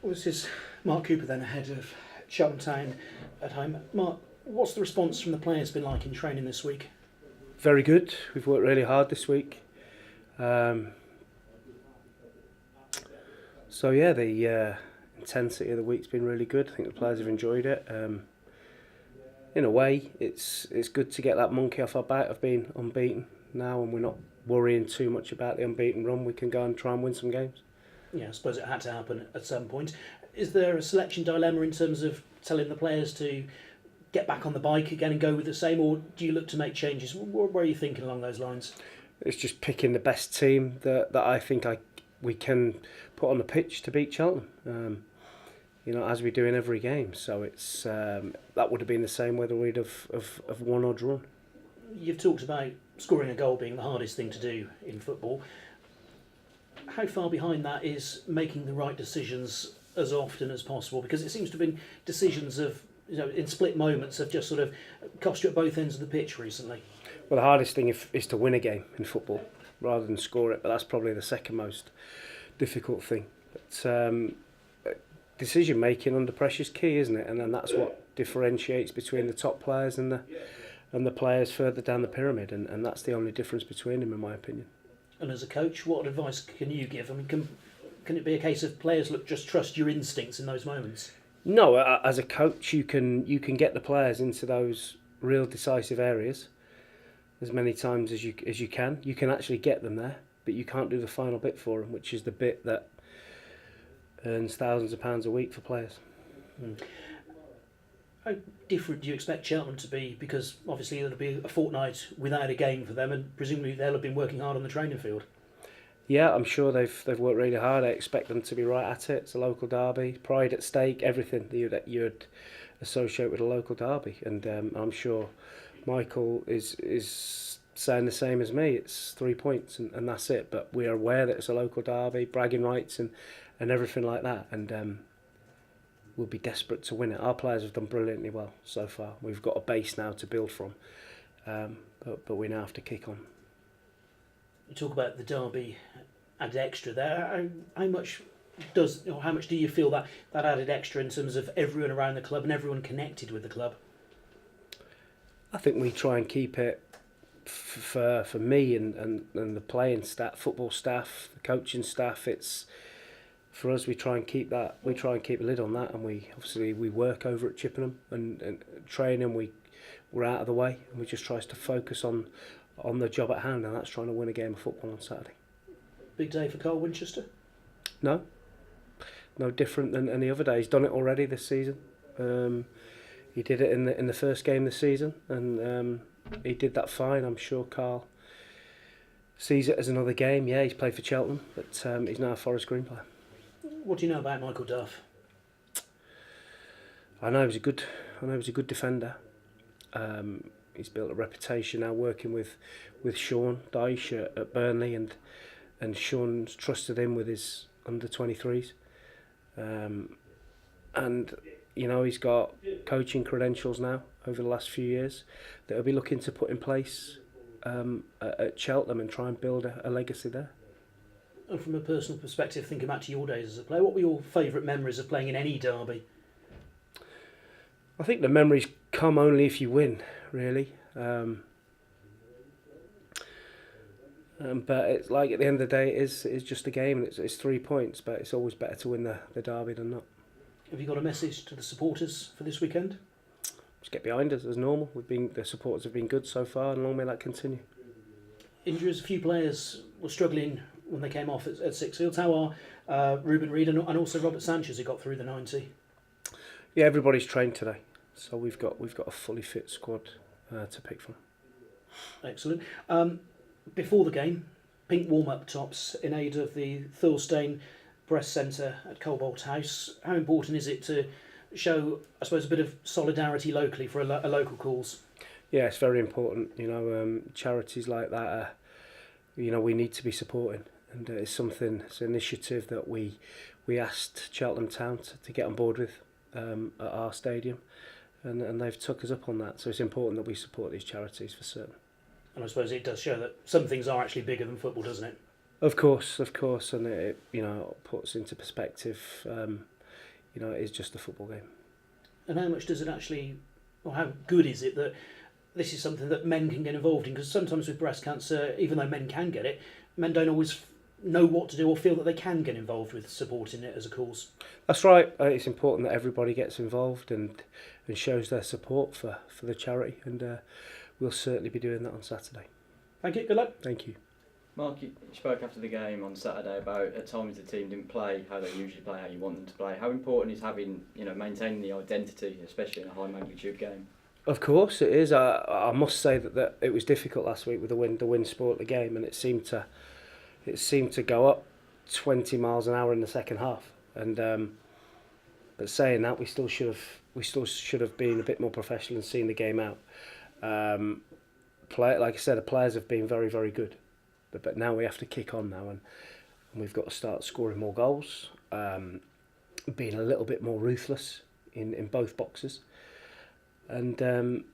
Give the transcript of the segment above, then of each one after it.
Well, this is Mark Cooper then ahead of Cheltenham Town at home. Mark, what's the response from the players been like in training this week? Very good. We've worked really hard this week. So yeah, the intensity of the week's been really good. I think the players have enjoyed it. In a way, it's good to get that monkey off our back of being unbeaten now, and we're not worrying too much about the unbeaten run. We can go and try and win some games. Yeah, I suppose it had to happen at some point. Is there a selection dilemma in terms of telling the players to get back on the bike again and go with the same, or do you look to make changes? Where are you thinking along those lines? It's just picking the best team that I think we can put on the pitch to beat Cheltenham. As we do in every game. So it's that would have been the same whether we'd have won or drawn. You've talked about scoring a goal being the hardest thing to do in football. How far behind that is making the right decisions as often as possible? Because it seems to have been decisions of, in split moments, have just sort of cost you at both ends of the pitch recently. Well, the hardest thing is to win a game in football rather than score it, but that's probably the second most difficult thing. But decision making under pressure is key, isn't it? And then that's what differentiates between the top players and the players further down the pyramid, and that's the only difference between them, in my opinion. And as a coach, what advice can you give? I mean, can it be a case of players just trust your instincts in those moments? No, as a coach, you can get the players into those real decisive areas as many times as you can. You can actually get them there, but you can't do the final bit for them, which is the bit that earns thousands of pounds a week for players. How different do you expect Cheltenham to be? Because obviously it'll be a fortnight without a game for them, and presumably they'll have been working hard on the training field. Yeah, I'm sure they've worked really hard. I expect them to be right at it. It's a local derby, pride at stake, everything that you'd associate with a local derby. And I'm sure Michael is saying the same as me. It's 3 points and that's it. But we are aware that it's a local derby, bragging rights and everything like that. And we'll be desperate to win it. Our players have done brilliantly well so far. We've got a base now to build from. But we now have to kick on. You talk about the derby added extra there. How much do you feel that added extra in terms of everyone around the club and everyone connected with the club? I think we try and keep it for me and the playing staff, football staff, the coaching staff. It's for us. We try and keep that. We try and keep a lid on that, and we work over at Chippenham and training. We're out of the way, and we just try to focus on the job at hand, and that's trying to win a game of football on Saturday. Big day for Carl Winchester? No different than any other day. He's done it already this season. He did it in the first game this season, and he did that fine. I'm sure Carl sees it as another game. Yeah, he's played for Cheltenham, but he's now a Forest Green player. What do you know about Michael Duff? I know he was a good defender. He's built a reputation now working with Sean Dyche at Burnley, and Sean's trusted him with his under-23s. And he's got coaching credentials now over the last few years that he'll be looking to put in place at Cheltenham and try and build a legacy there. And from a personal perspective, thinking back to your days as a player, what were your favourite memories of playing in any derby? I think the memories come only if you win, really. But it's like at the end of the day, it's just a game, and it's 3 points. But it's always better to win the derby than not. Have you got a message to the supporters for this weekend? Just get behind us as normal. The supporters have been good so far, and long may that continue. Injuries. A few players were struggling when they came off at Sixfields. How are Ruben Reid and also Robert Sanchez, who got through the 90? Yeah, everybody's trained today, so we've got a fully fit squad to pick from. Excellent. Before the game, pink warm-up tops in aid of the Thorstein Press Centre at Cobbold House. How important is it to show, I suppose, a bit of solidarity locally for a local cause? Yeah, it's very important. Charities like that, we need to be supporting, and it's an initiative that we asked Cheltenham Town to get on board with at our stadium, and they've took us up on that. So it's important that we support these charities for certain. And I suppose it does show that some things are actually bigger than football, doesn't it? Of course, and it puts into perspective You know, it is just a football game. And how much does it actually, or how good is it that this is something that men can get involved in? Because sometimes with breast cancer, even though men can get it, men don't always know what to do or feel that they can get involved with supporting it as a cause. That's right. It's important that everybody gets involved and shows their support for the charity, and we'll certainly be doing that on Saturday. Thank you, good luck. Thank you. Mark, you spoke after the game on Saturday about at times the team didn't play how they usually play, how you want them to play. How important is having, maintaining the identity, especially in a high magnitude game? Of course it is. I must say that it was difficult last week with the wind spoilt the game, and it seemed to go up 20 miles an hour in the second half. And but saying that, we still should have been a bit more professional and seen the game out. Like I said, the players have been very, very good. But now we have to kick on now, and we've got to start scoring more goals, being a little bit more ruthless in both boxes, and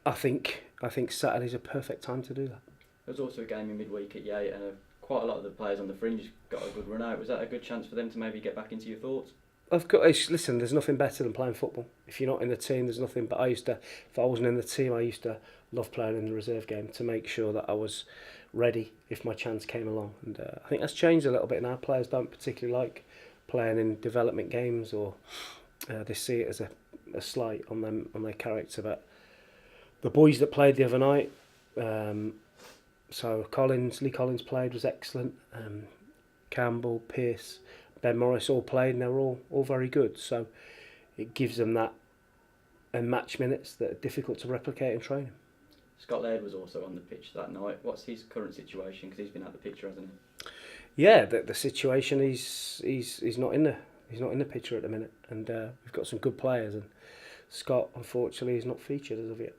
I think Saturday's a perfect time to do that. There was also a game in midweek at Yate, and quite a lot of the players on the fringe got a good run out. Was that a good chance for them to maybe get back into your thoughts? Listen, there's nothing better than playing football. If you're not in the team, there's nothing. But if I wasn't in the team, I used to love playing in the reserve game to make sure that I was ready if my chance came along. And I think that's changed a little bit now. Players don't particularly like playing in development games, or they see it as a slight on them, on their character. But the boys that played the other night, so Lee Collins played, was excellent. Campbell, Pearce, Ben Morris all played, and they were all very good. So it gives them that and match minutes that are difficult to replicate in training. Scott Laird was also on the pitch that night. What's his current situation? Because he's been out the picture, hasn't he? Yeah, the situation, he's not in the picture at the minute, and we've got some good players, and Scott unfortunately is not featured as of yet.